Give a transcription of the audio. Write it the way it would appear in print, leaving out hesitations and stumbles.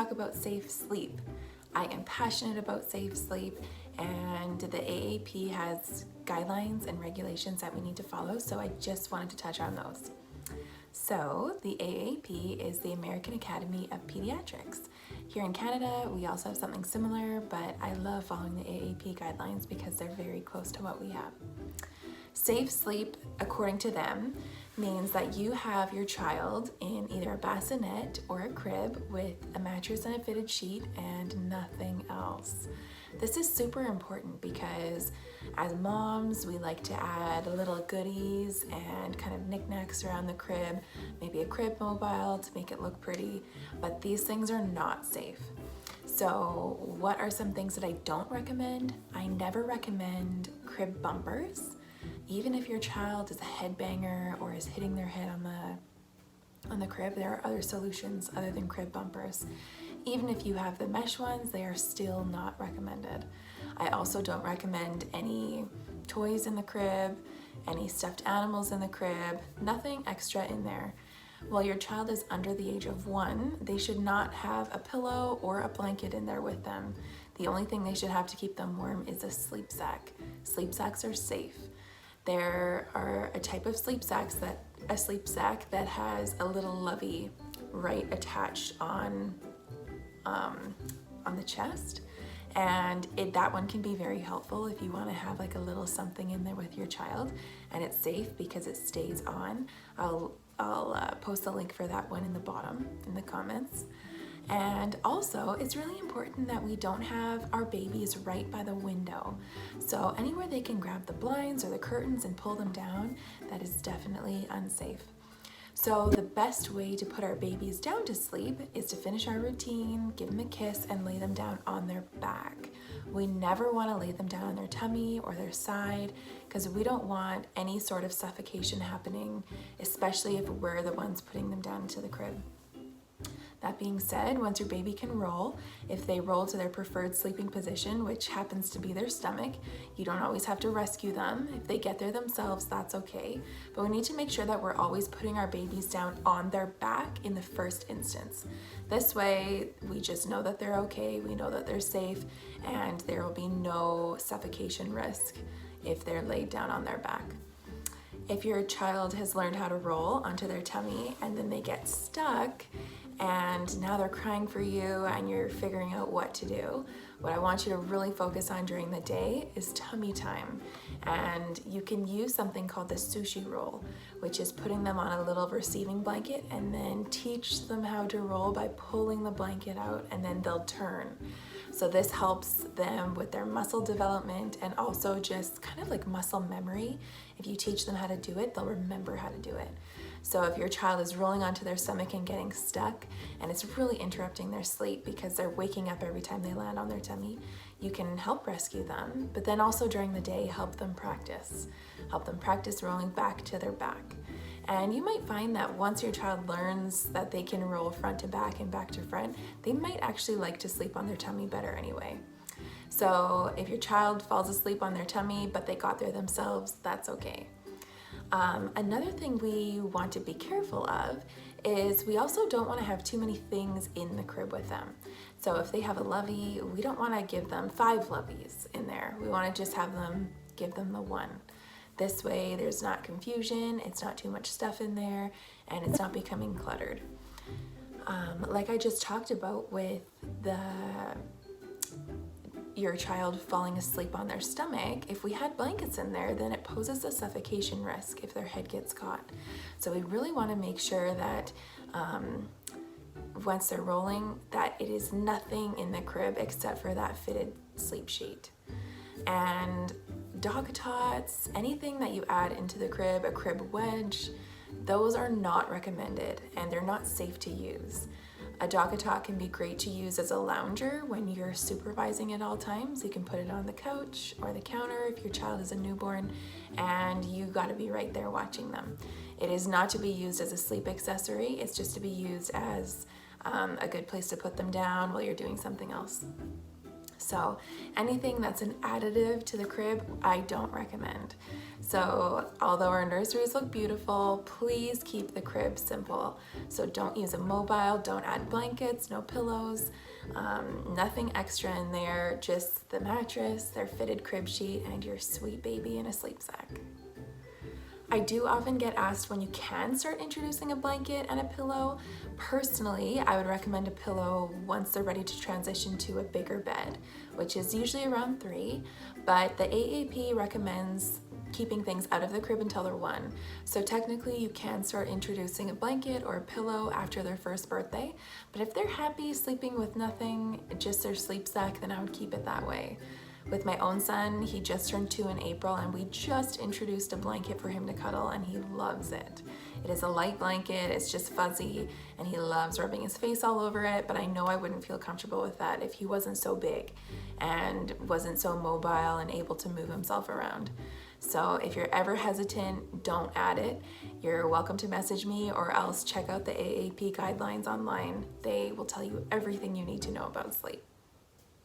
talk about safe sleep. I am passionate about safe sleep, and the AAP has guidelines and regulations that we need to follow, so I just wanted to touch on those. So the AAP is the American Academy of Pediatrics. Here in Canada, we also have something similar, but I love following the AAP guidelines because they're very close to what we have. Safe sleep, according to them, means that you have your child in either a bassinet or a crib with a mattress and a fitted sheet and nothing else. This is super important because as moms, we like to add little goodies and kind of knickknacks around the crib, maybe a crib mobile to make it look pretty, but these things are not safe. So what are some things that I don't recommend? I never recommend crib bumpers. Even if your child is a headbanger or is hitting their head on the crib, there are other solutions other than crib bumpers. Even if you have the mesh ones, they are still not recommended. I also don't recommend any toys in the crib, any stuffed animals in the crib, nothing extra in there. While your child is under the age of 1, they should not have a pillow or a blanket in there with them. The only thing they should have to keep them warm is a sleep sack. Sleep sacks are safe. There are a type of sleep sack that has a little lovey right attached on the chest, and that one can be very helpful if you want to have like a little something in there with your child, and it's safe because it stays on. I'll post a link for that one in the bottom in the comments. And also, it's really important that we don't have our babies right by the window. So anywhere they can grab the blinds or the curtains and pull them down, that is definitely unsafe. So the best way to put our babies down to sleep is to finish our routine, give them a kiss, and lay them down on their back. We never want to lay them down on their tummy or their side because we don't want any sort of suffocation happening, especially if we're the ones putting them down into the crib. That being said, once your baby can roll, if they roll to their preferred sleeping position, which happens to be their stomach, you don't always have to rescue them. If they get there themselves, that's okay. But we need to make sure that we're always putting our babies down on their back in the first instance. This way, we just know that they're okay, we know that they're safe, and there will be no suffocation risk if they're laid down on their back. If your child has learned how to roll onto their tummy and then they get stuck, and now they're crying for you and you're figuring out what to do, what I want you to really focus on during the day is tummy time. And you can use something called the Sushi Roll, which is putting them on a little receiving blanket and then teach them how to roll by pulling the blanket out, and then they'll turn. So this helps them with their muscle development and also just kind of like muscle memory. If you teach them how to do it, they'll remember how to do it. So if your child is rolling onto their stomach and getting stuck, and it's really interrupting their sleep because they're waking up every time they land on their tummy, you can help rescue them, but then also during the day, help them practice rolling back to their back. And you might find that once your child learns that they can roll front to back and back to front, they might actually like to sleep on their tummy better anyway. So if your child falls asleep on their tummy, but they got there themselves, that's okay. Another thing we want to be careful of is we also don't want to have too many things in the crib with them. So if they have a lovey, we don't want to give them 5 loveys in there. We want to just give them the one. This way there's not confusion, it's not too much stuff in there, and it's not becoming cluttered. Like I just talked about with your child falling asleep on their stomach, if we had blankets in there, then it poses a suffocation risk if their head gets caught. So we really want to make sure that once they're rolling, that it is nothing in the crib except for that fitted sleep sheet. And dog tots, anything that you add into the crib, a crib wedge, those are not recommended and they're not safe to use. A dog tot can be great to use as a lounger when you're supervising at all times. You can put it on the couch or the counter if your child is a newborn, and you got to be right there watching them. It is not to be used as a sleep accessory, it's just to be used as a good place to put them down while you're doing something else. So anything that's an additive to the crib, I don't recommend. So although our nurseries look beautiful, please keep the crib simple. So don't use a mobile, don't add blankets, no pillows, nothing extra in there, just the mattress, their fitted crib sheet, and your sweet baby in a sleep sack. I do often get asked when you can start introducing a blanket and a pillow. Personally, I would recommend a pillow once they're ready to transition to a bigger bed, which is usually around 3, but the AAP recommends keeping things out of the crib until they're 1. So technically you can start introducing a blanket or a pillow after their first birthday, but if they're happy sleeping with nothing, just their sleep sack, then I would keep it that way. With my own son, he just turned 2 in April, and we just introduced a blanket for him to cuddle, and he loves it. It is a light blanket, it's just fuzzy, and he loves rubbing his face all over it, but I know I wouldn't feel comfortable with that if he wasn't so big and wasn't so mobile and able to move himself around. So if you're ever hesitant, don't add it. You're welcome to message me or else check out the AAP guidelines online. They will tell you everything you need to know about sleep.